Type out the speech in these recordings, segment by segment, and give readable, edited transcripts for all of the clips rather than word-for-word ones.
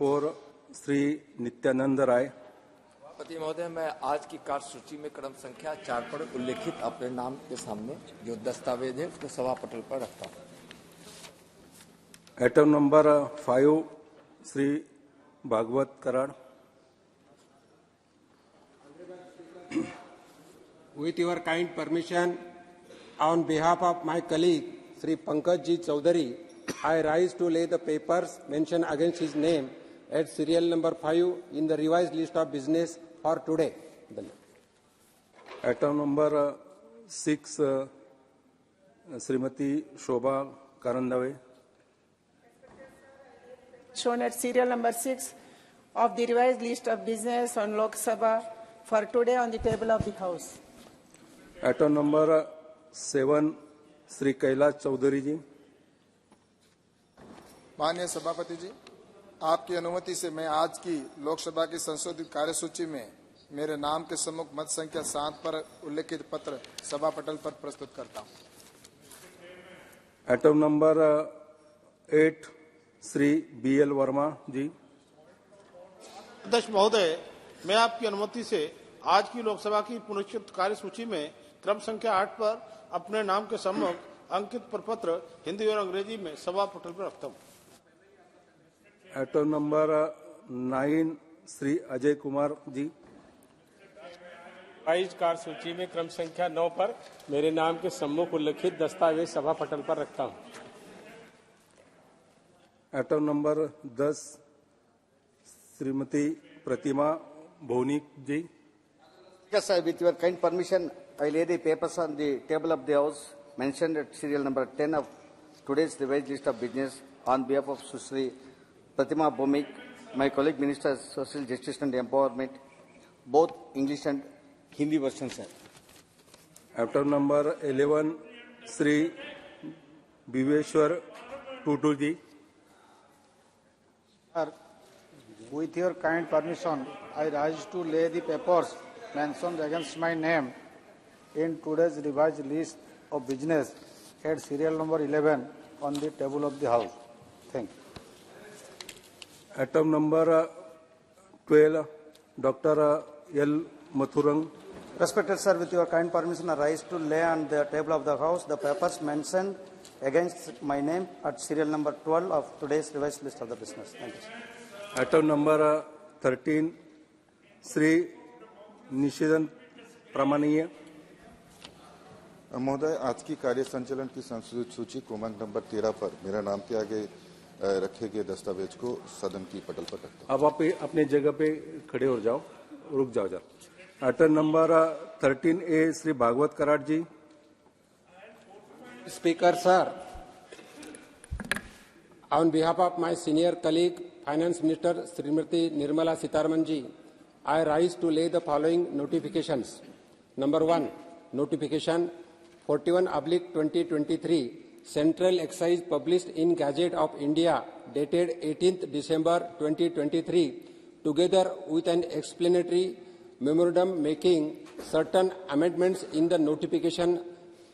4 श्री नित्यानंद राय। सभापति महोदय, मैं आज की कार्यसूची में क्रम संख्या 4 पर उल्लेखित अपने नाम के सामने जो दस्तावेज है उसको सभा पटल पर रखता हूँ। Item number 5 Shri Bhagwat Karad. With your kind permission, on behalf of my colleague Sri Pankaj Ji Chaudhary, I rise to lay the papers mentioned against his name at serial number 5 in the revised list of business for today. Item number 6 Shrimati Shobha Karandlaje. Shown at serial number 6 of the revised list of business on Lok Sabha for today on the table of the House. Item number 7 Shri Kailash Choudhary ji. माननीय सभापति जी, आपकी अनुमति से मैं आज की लोकसभा की संशोधित कार्यसूची में मेरे नाम के सम्मुख मत संख्या 7 पर उल्लेखित पत्र सभा पटल पर प्रस्तुत करता हूं। Item number 8 Shri BL Verma ji. अध्यक्ष महोदय, मैं आपकी अनुमति से आज की लोकसभा की पुनरीक्षित कार्यसूची में क्रम संख्या 8 पर अपने नाम के सम्मुख अंकित प्रपत्र हिंदी और अंग्रेजी में सभा पटल पर रखता हूँ। Item number 9 Shri Ajay Kumar ji. आज कार्यसूची में क्रम संख्या 9 पर मेरे नाम के सम्मुख उल्लेखित दस्तावेज सभा पटल पर रखता हूँ। Item number 10 Shrimati Pratima Bhoumik ji. Yes, sir, with your kind permission, I lay the papers on the table of the House mentioned at serial number 10 of today's revised list of business on behalf of Susri Pratima Bhumik, my colleague Minister of Social Justice and Empowerment, both English and Hindi versions, sir. Item number 11 Shri Bishweswar Tudu ji. Sir, with your kind permission, I rise to lay the papers mentioned against my name in today's revised list of business at serial number 11 on the table of the House. Thank you. Item number 12 doctor L मथुरंग। Respected sir, with your kind permission, I rise to lay on the table of the House the papers mentioned against my name at serial number 12 of today's revised list of the business. Thank you, sir. Item number 13 Shri Nisith Pramanik. महोदय, आज की कार्य संचालन की संशोधित सूची क्रमांक number 13 पर मेरा नाम के आगे रखे गए दस्तावेज को सदन की पटल पर रखता हूं। अब आप अपने जगह पे खड़े हो जाओ, रुक जाओ जरा। Item number 13A Shri Bhagwat Karad ji. Speaker, sir, on behalf of my senior colleague, Finance Minister Srimati Nirmala Sitharaman ji, I rise to lay the following notifications. Number 1, notification 41/2023, Central Excise published in Gazette of India dated 18th December 2023, together with an explanatory memorandum making certain amendments in the notification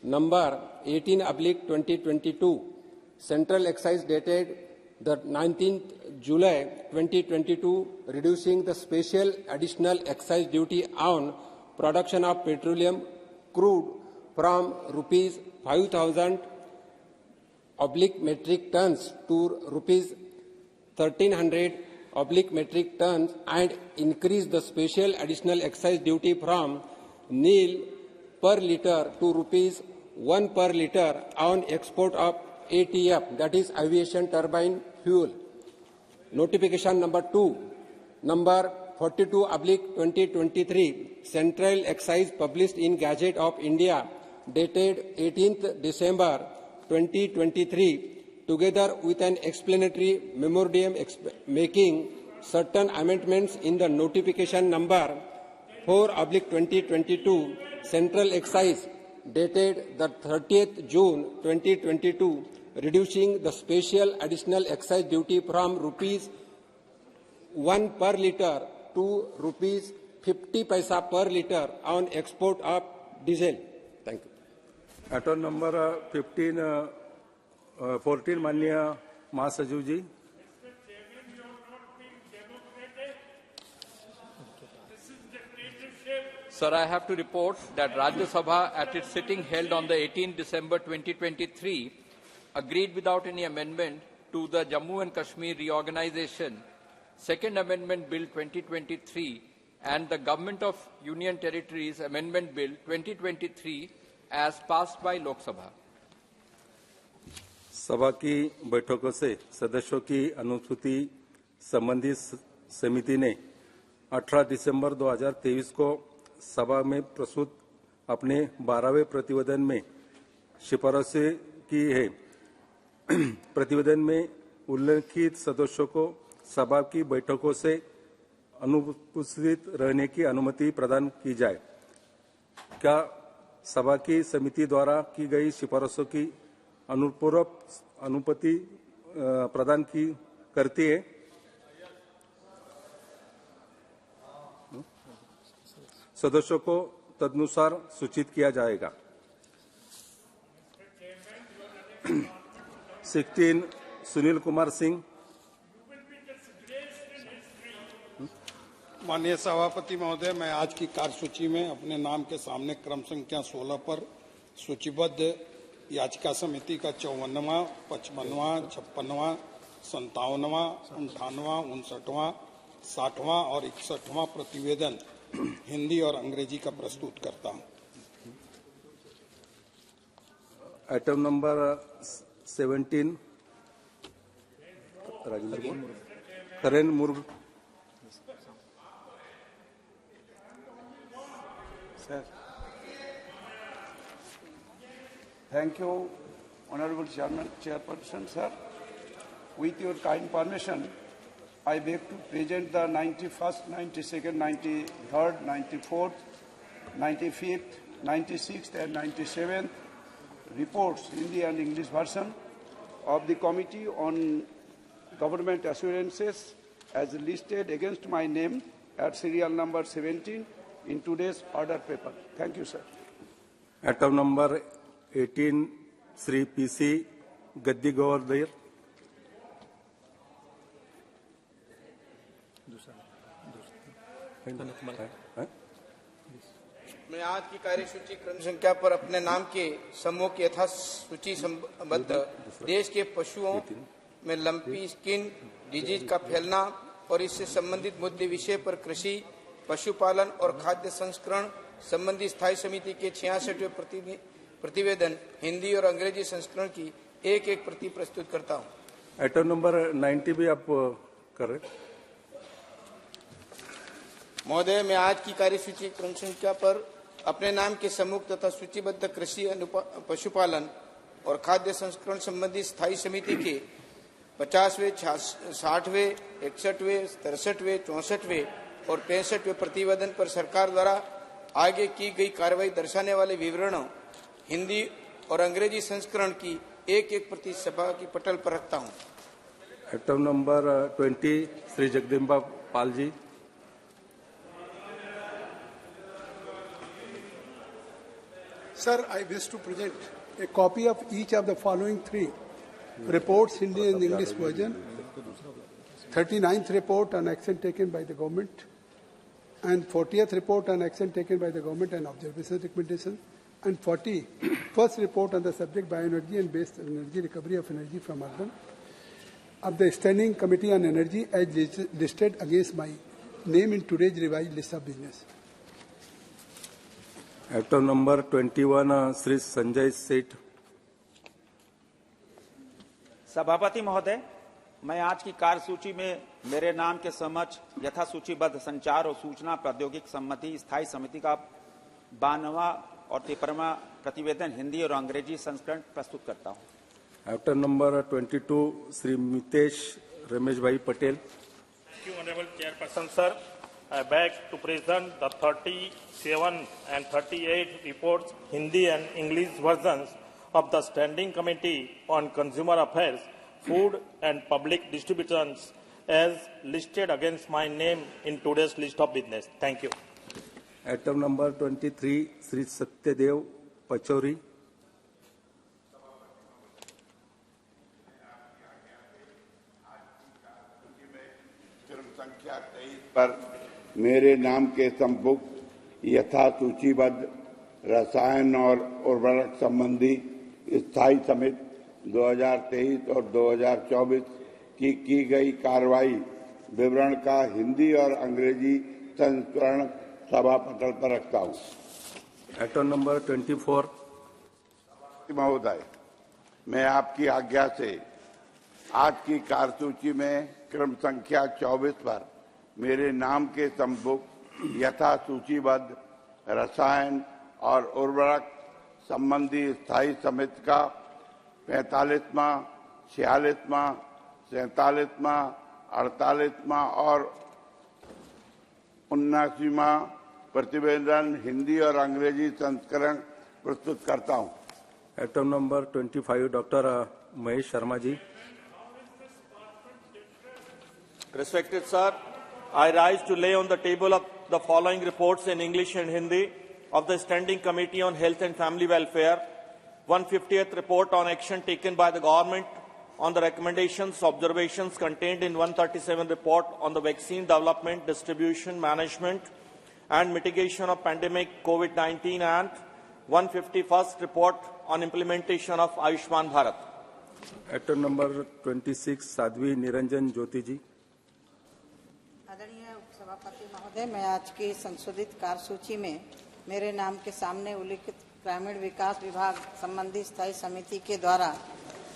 number 18/2022, Central Excise dated the 19th July 2022, reducing the special additional excise duty on production of petroleum crude from rupees 5,000 metric tons to rupees 1,300 metric tons, and increase the special additional excise duty from nil per litre to rupees 1 per litre on export of ATF, that is aviation turbine fuel. Notification number 2, number 42/2023, Central Excise published in Gazette of India dated 18th December 2023, together with an explanatory memorandum making certain amendments in the notification number 4/2022, Central Excise dated the 30th June 2022, reducing the special additional excise duty from rupees 1 per litre to rupees 50 paisa per litre on export of diesel. Thank you. Item number 14 माननीय महासचिव जी। Sir, I have to report that Rajya Sabha at its sitting held on the 18th December 2023 agreed without any amendment to the Jammu and Kashmir Reorganization, Second Amendment Bill 2023 and the Government of Union Territories Amendment Bill 2023 as passed by Lok Sabha. सभा की बैठकों से सदस्यों की अनुसूची संबंधित समिति ने 18 दिसंबर 2023 को सभा में प्रस्तुत अपने 12वें प्रतिवेदन में सिफारिशें की है। प्रतिवेदन में उल्लेखित सदस्यों को सभा की बैठकों से अनुपस्थित रहने की अनुमति प्रदान की जाए। क्या सभा की समिति द्वारा की गई सिफारिशों की अनुपति प्रदान की करती है? सदस्यों को तदनुसार सूचित किया जाएगा। 16 सुनील कुमार सिंह। माननीय सभापति महोदय, मैं आज की कार्यसूची में अपने नाम के सामने क्रम संख्या 16 पर सूचीबद्ध याचिका समिति का 54वां, 55वां, 56वां, 57वां, 58वां, 59वां, 60वां और 61वां प्रतिवेदन हिंदी और अंग्रेजी का प्रस्तुत करता हूं। आइटम नंबर 17 करेन मुर्ग। Sir. Thank you, Honorable Chairperson, sir. With your kind permission, I beg to present the 91st, 92nd, 93rd, 94th, 95th, 96th and 97th reports, Hindi and English version, of the Committee on Government Assurances as listed against my name at serial number 17 in today's order paper. Thank you, sir. Item number 18, Sri P.C. Gaddi Govardhan. मैं आज की कार्यसूची क्रम संख्या पर अपने नाम के समूह की यथा सूची संबद्ध देश के पशुओं में लंपी स्किन डिजीज का फैलना और इससे संबंधित मुद्दे विषय पर कृषि, पशुपालन और खाद्य संस्करण संबंधी स्थायी समिति के 66वें प्रतिवेदन हिंदी और अंग्रेजी संस्करण की एक प्रति प्रस्तुत करता हूँ। आइटम नंबर 90 भी आप करें। महोदय, मैं आज की कार्यसूची क्रम संख्या पर अपने नाम के समूह तथा सूचीबद्ध कृषि, पशुपालन और खाद्य संस्करण संबंधी स्थायी समिति के 50वें, 60वें, 61वें, 63वें, 64वें और 65वें प्रतिवेदन पर सरकार द्वारा आगे की गई कार्रवाई दर्शाने वाले विवरणों हिंदी और अंग्रेजी संस्करण की एक प्रति सभा की पटल पर रखता हूं। Item number 20 Shri Jagdamba Pal ji. Sir, I wish to present a copy of each of the following three reports, Hindi and English version. 39th report on action taken by the government, and 40th report on action taken by the government and observation recommendation, and 41st report on the subject bioenergy and based energy recovery of energy from urban of the Standing Committee on Energy as listed against my name in today's revised list of business. Item number 21 Shri Sanjay Seth. सभापति महोदय, मैं आज की कार्यसूची में मेरे नाम के समक्ष यथा सूचीबद्ध संचार और सूचना प्रौद्योगिकी संबंधी स्थायी समिति का 92वां और 53वां प्रतिवेदन हिंदी और अंग्रेजी संस्करण प्रस्तुत करता हूं। आइटम नंबर 22 श्री मितेश रमेश भाई Patel. Thank you, Honorable Chairperson, sir. I beg to present the 37 and 38 reports, Hindi and English versions of the Standing Committee on Consumer Affairs, Food and Public Distributions as listed against my name in today's list of business. Thank you. Item number 23, Sri Satyadev Pachori. संख्या 23 पर मेरे नाम के संयुक्त यथा सूचीबद्ध रसायन और उर्वरक संबंधी स्थायी समिति 2023 और 2024 की गई कार्रवाई विवरण का हिंदी और अंग्रेजी संस्करण सभा पटल पर रखता हूँ। Item number 24। महोदय, मैं आपकी आज्ञा से आज की कार्यसूची में क्रम संख्या 24 पर मेरे नाम के सम्मुख यथा सूचीबद्ध रसायन और उर्वरक संबंधी स्थायी समिति का 45वां, 46वां, 47वां, 48वां और 79वां प्रतिवेदन हिंदी और अंग्रेजी संस्करण प्रस्तुत करता हूं। Item number 25, doctor Mahesh Sharma ji. Respected sir, I rise to lay on the table of the following reports in English and Hindi of the Standing Committee on Health and Family Welfare. 150th report on action taken by the government on the recommendations, observations contained in 137 report on the vaccine development, distribution, management and mitigation of pandemic COVID-19, and 151st report on implementation of Ayushman Bharat. Item number 26, Sadhvi Niranjan Jyoti ji. आदरणीय उपसभापति महोदय, मैं आज की संशोधित कार्यसूची में मेरे नाम के सामने उल्लिखित ग्रामीण विकास विभाग संबंधी स्थायी समिति के द्वारा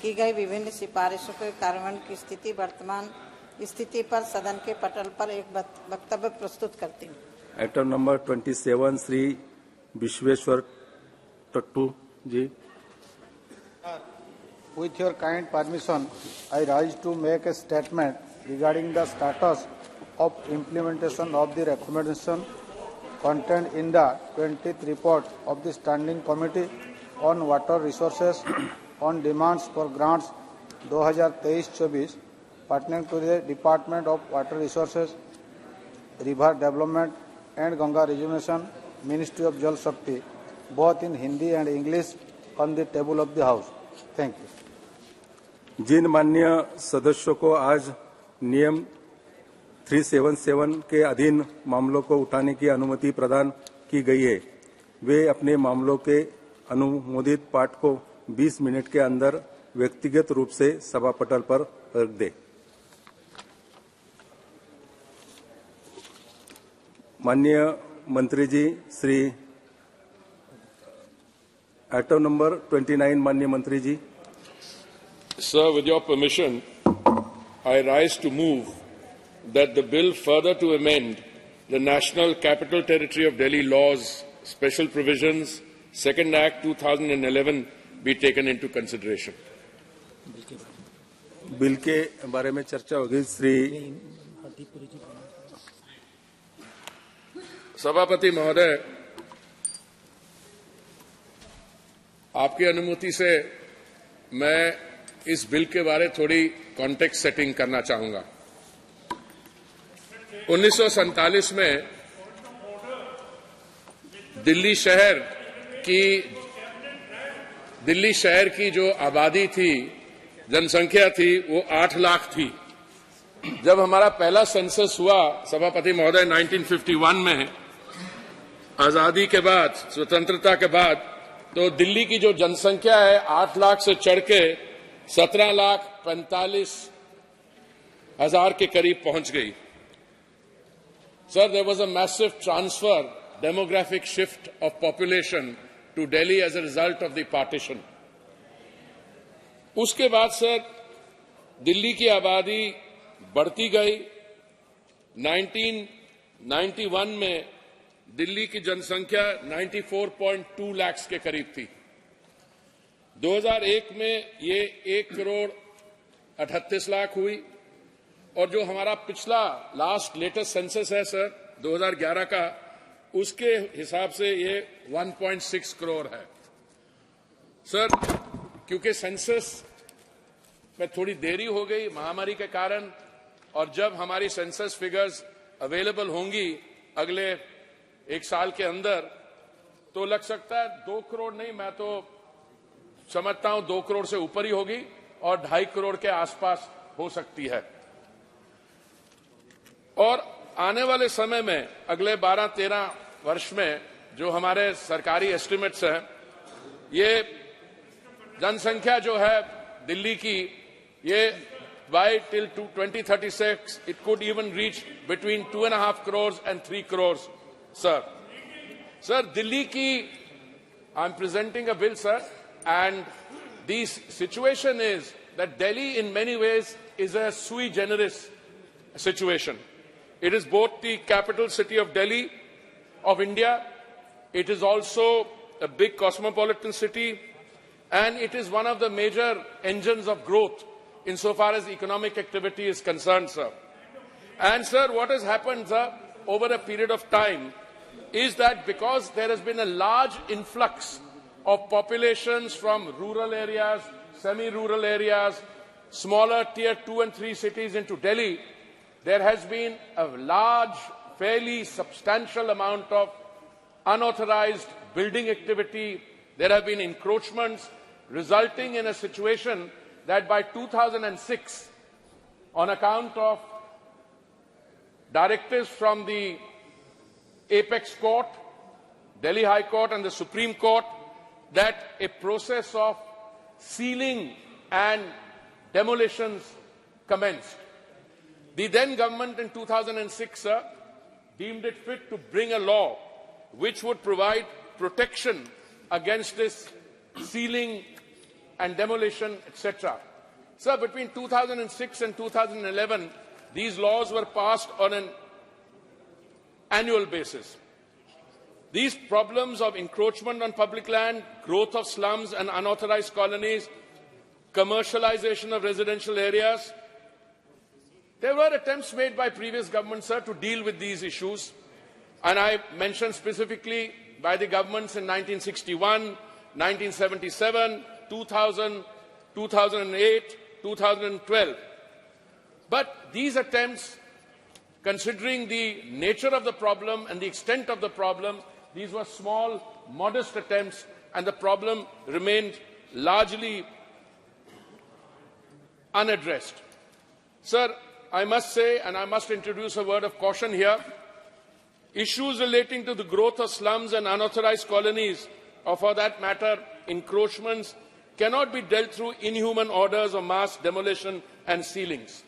की गई विभिन्न सिफारिशों के कार्यान्वयन की स्थिति, वर्तमान स्थिति पर सदन के पटल पर एक वक्तव्य प्रस्तुत करती हूँ। Item number 27, Shri Bishweswar Tudu ji. With your kind permission, I rise to make a statement regarding the status of implementation of the recommendation contained in the 20th report of the Standing Committee on Water Resources on demands for grants 2023-24 pertaining to the Department of Water Resources, River Development and Ganga Rejuvenation, Ministry of Jal Shakti, both in Hindi and English, on the table of the House. Thank you. जिन माननीय सदस्यों को आज नियम 377 के अधीन मामलों को उठाने की अनुमति प्रदान की गई है, वे अपने मामलों के अनुमोदित पाठ को 20 मिनट के अंदर व्यक्तिगत रूप से सभा पटल पर रख दें। माननीय मंत्री जी, श्री आइटम नंबर 29, माननीय मंत्री जी। Sir, with your permission, I rise to move that the bill further to amend the National Capital Territory of Delhi laws, special provisions, Second Act 2011 be taken into consideration. Bill के बारे में चर्चा होगी। श्री सभापति महोदय, आपकी अनुमति से मैं इस बिल के बारे थोड़ी कॉन्टेक्स्ट सेटिंग करना चाहूंगा। 1947 में दिल्ली शहर की जो आबादी थी, जनसंख्या थी, वो 8 लाख थी। जब हमारा पहला सेंसस हुआ सभापति महोदय 1951 में, आजादी के बाद, स्वतंत्रता के बाद, तो दिल्ली की जो जनसंख्या है 8 लाख से चढ़ के 17,45,000 के करीब पहुंच गई। Sir, there was a massive transfer, demographic shift of population to Delhi as a result of the partition. उसके बाद सर दिल्ली की आबादी बढ़ती गई। 1991 में दिल्ली की जनसंख्या 94.2 लाख के करीब थी। 2001 में ये 1,38,00,000 हुई, और जो हमारा पिछला लास्ट लेटेस्ट सेंसस है सर 2011 का, उसके हिसाब से ये 1.6 करोड़ है। सर, क्योंकि सेंसस में थोड़ी देरी हो गई महामारी के कारण, और जब हमारी सेंसस फिगर्स अवेलेबल होंगी अगले 1 साल के अंदर, तो लग सकता है 2 करोड़ नहीं, मैं तो समझता हूं 2 करोड़ से ऊपर ही होगी और 2.5 करोड़ के आसपास हो सकती है। और आने वाले समय में अगले 12-13 वर्ष में जो हमारे सरकारी एस्टिमेट्स हैं, ये जनसंख्या जो है दिल्ली की, ये by till 2036 it could even reach between 2.5 crores and 3 crores, sir. Sir, Delhi ki, I'm presenting a bill, sir, and the situation is that Delhi in many ways is a sui generis situation. It is both the capital city of Delhi, of India, it is also a big cosmopolitan city, and it is one of the major engines of growth insofar as economic activity is concerned, sir. And, sir, what has happened, sir, over a period of time is that because there has been a large influx of populations from rural areas, semi-rural areas, smaller tier 2 and 3 cities into Delhi, there has been a large, fairly substantial amount of unauthorized building activity. There have been encroachments resulting in a situation that by 2006, on account of directives from the Apex Court, Delhi High Court and the Supreme Court, that a process of sealing and demolitions commenced. The then government in 2006 deemed it fit to bring a law which would provide protection against this sealing and demolition, etc. Sir, between 2006 and 2011, these laws were passed on an annual basis. These problems of encroachment on public land, growth of slums and unauthorized colonies, commercialization of residential areas, there were attempts made by previous governments, sir, to deal with these issues. And I mentioned specifically by the governments in 1961, 1977, 2000, 2008, 2012. But these attempts, considering the nature of the problem and the extent of the problem, these were small, modest attempts, and the problem remained largely unaddressed. Sir, I must say, and I must introduce a word of caution here, issues relating to the growth of slums and unauthorized colonies, or for that matter, encroachments, cannot be dealt through inhuman orders of mass demolition and sealings.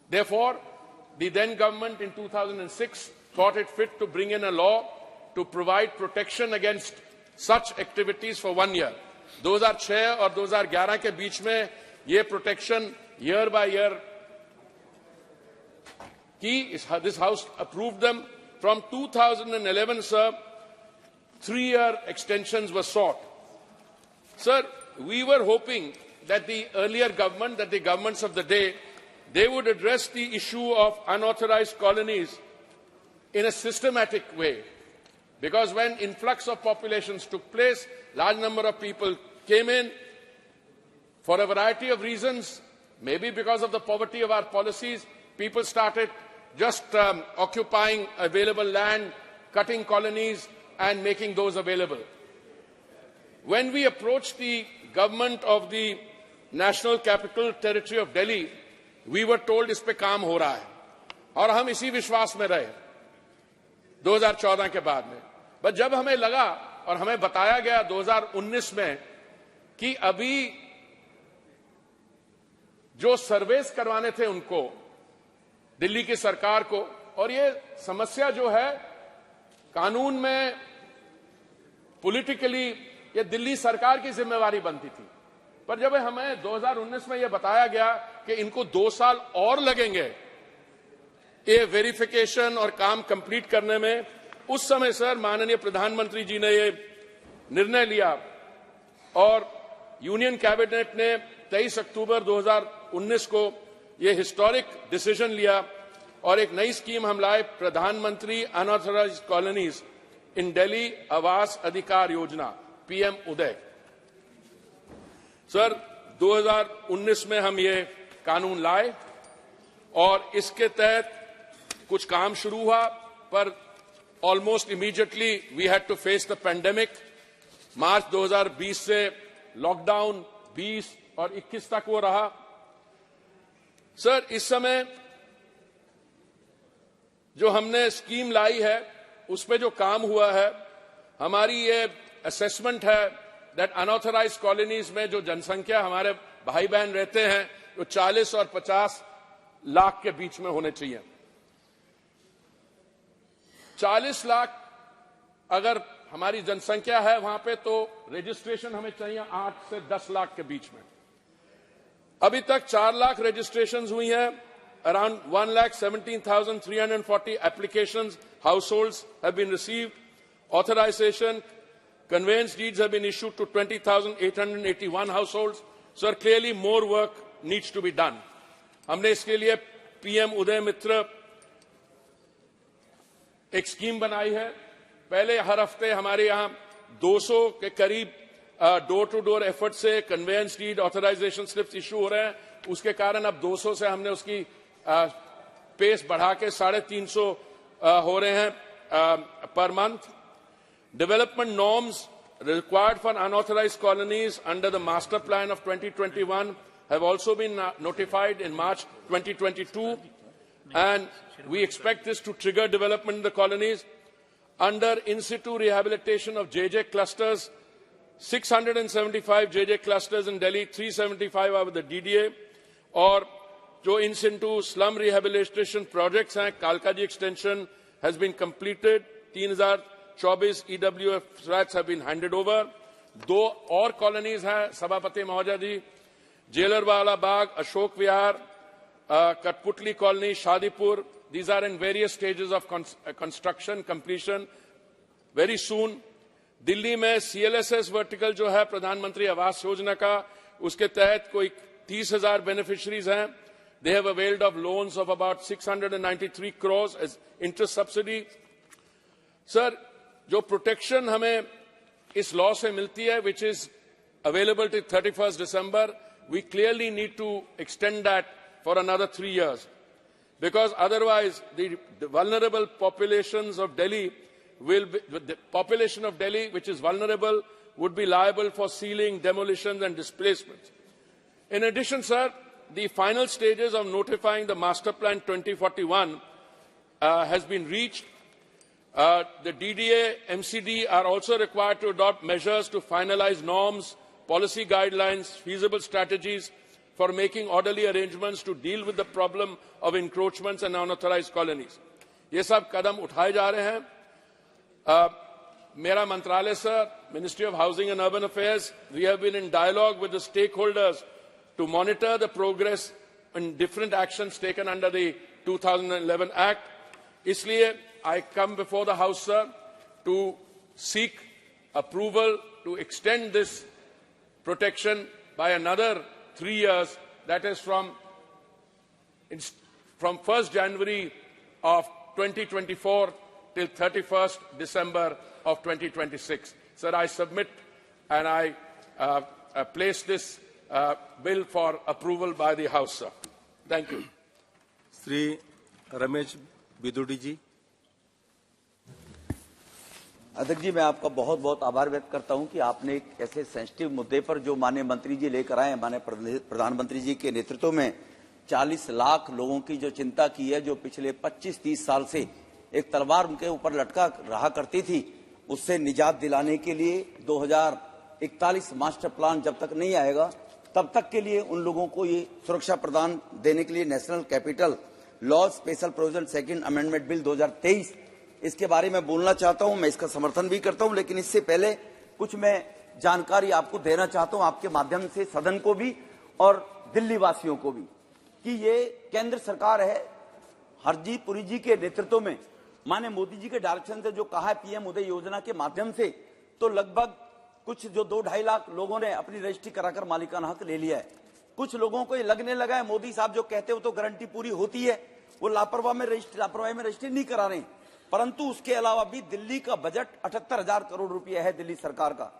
Therefore, the then government in 2006 thought it fit to bring in a law to provide protection against such activities for 1 year. 2006 और 2011 के बीच में ये protection year by year की, this House approved them. From 2011, sir, 3-year extensions were sought. Sir, we were hoping that the earlier government, that the governments of the day, they would address the issue of unauthorized colonies in a systematic way. Because when influx of populations took place, large number of people came in for a variety of reasons, maybe because of the poverty of our policies, people started just occupying available land, cutting colonies and making those available. When we approached the government of the National Capital Territory of Delhi, we were told इस पे काम हो रहा है और हम इसी विश्वास में रहे 2014 के बाद में। बट जब हमें लगा और हमें बताया गया 2019 में कि अभी जो सर्वेस करवाने थे उनको, दिल्ली की सरकार को, और ये समस्या जो है कानून में पॉलिटिकली ये दिल्ली सरकार की जिम्मेवारी बनती थी, पर जब हमें 2019 में ये बताया गया कि इनको 2 साल और लगेंगे ये वेरिफिकेशन और काम कंप्लीट करने में, उस समय सर माननीय प्रधानमंत्री जी ने ये निर्णय लिया और यूनियन कैबिनेट ने 23 अक्टूबर 2019 को ये हिस्टोरिक डिसीजन लिया और एक नई स्कीम हम लाए, प्रधानमंत्री अनऑथराइज्ड कॉलोनीज इन दिल्ली आवास अधिकार योजना, पीएम उदय। सर 2019 में हम ये कानून लाए और इसके तहत कुछ काम शुरू हुआ, पर almost immediately we had to face the pandemic. March 2020 से लॉकडाउन 20 और 21 तक वो रहा। सर इस समय जो हमने स्कीम लाई है उस पे जो काम हुआ है, हमारी ये असेसमेंट है दैट अनऑथराइज्ड कॉलोनीज में जो जनसंख्या हमारे भाई बहन रहते हैं वो 40 और 50 लाख के बीच में होने चाहिए। 40 लाख अगर हमारी जनसंख्या है वहां पे, तो रजिस्ट्रेशन हमें चाहिए 8 से 10 लाख के बीच में। अभी तक 4 लाख रजिस्ट्रेशंस हुई हैं। Around 1,17,340 applications, households have been received. Authorization, conveyance deeds have been issued to 20,881 households. So clearly more work needs to be done. हमने इसके लिए PM उदय मित्र एक स्कीम बनाई है। पहले हर हफ्ते हमारे यहाँ 200 के करीब डोर टू डोर एफर्ट से conveyance deed authorization slips issue हो रहे हैं। उसके कारण अब 200 से हमने उसकी पेस बढ़ा के 350 हो रहे हैं per month. Development norms required for unauthorized colonies under the master plan of 2021 have also been notified in March 2022, and we expect this to trigger development in the colonies. Under in situ rehabilitation of JJ clusters, 675 JJ clusters in Delhi, 375 are with the DDA, और जो in situ slum rehabilitation projects हैं, Kalkaji extension has been completed, 3024 EWF flats have been handed over. 2 और colonies हैं सभापति महोदय जी, जेलरवाला बाग, अशोक विहार, कठपुतली colony, Shadipur. These are in various stages of construction completion very soon. Delhi में CLSS vertical जो है प्रधानमंत्री आवास योजना का, उसके तहत कोई 30,000 बेनिफिशरीज हैं। They have availed of loans of about 693 crores as interest subsidy. Sir, जो protection हमें इस law से मिलती है, which is available till 31st December, we clearly need to extend that for another 3 years. Because otherwise the vulnerable populations of Delhi the population of Delhi which is vulnerable would be liable for sealing, demolitions and displacements. In addition, sir, the final stages of notifying the Master Plan 2041 has been reached. The DDA, MCD are also required to adopt measures to finalize norms, policy guidelines, feasible strategies for making orderly arrangements to deal with the problem of encroachments and unauthorized colonies. ये सब कदम उठाए जा रहे हैं। मेरा मंत्रालय sir, Ministry of Housing and Urban Affairs, we have been in dialogue with the stakeholders to monitor the progress in different actions taken under the 2011 Act. इसलिए I come before the House, sir, to seek approval to extend this protection by another 3 years, that is from 1st January of 2024 till 31st December of 2026. Sir, I submit and I place this bill for approval by the House, sir. Thank you. Sri Ramesh Bidudi ji. अध्यक्ष जी, मैं आपका बहुत बहुत आभार व्यक्त करता हूं कि आपने एक ऐसे सेंसिटिव मुद्दे पर जो माननीय मंत्री जी लेकर आए हैं, माननीय प्रधानमंत्री जी के नेतृत्व में 40 लाख लोगों की जो चिंता की है, जो पिछले 25-30 साल से एक तलवार उनके ऊपर लटका रहा करती थी, उससे निजात दिलाने के लिए 2041 मास्टर प्लान जब तक नहीं आएगा तब तक के लिए उन लोगों को ये सुरक्षा प्रदान देने के लिए national capital law special provision second amendment bill 2023, इसके बारे में बोलना चाहता हूं। मैं इसका समर्थन भी करता हूं, लेकिन इससे पहले कुछ मैं जानकारी आपको देना चाहता हूं, आपके माध्यम से सदन को भी और दिल्ली वासियों को भी, कि ये केंद्र सरकार है हरजीत पुरी जी के नेतृत्व में माननीय मोदी जी के डायरेक्शन से जो कहा है पीएम उदय योजना के माध्यम से, तो लगभग कुछ जो 2-2.5 लाख लोगों ने अपनी रजिस्ट्री कराकर मालिकाना हक ले लिया है। कुछ लोगों को ये लगने लगा है मोदी साहब जो कहते हो तो गारंटी पूरी होती है, वो लापरवाही में रजिस्ट्री नहीं करा रहे। परंतु उसके अलावा भी दिल्ली का बजट 78,000 करोड़ रुपया है दिल्ली सरकार का,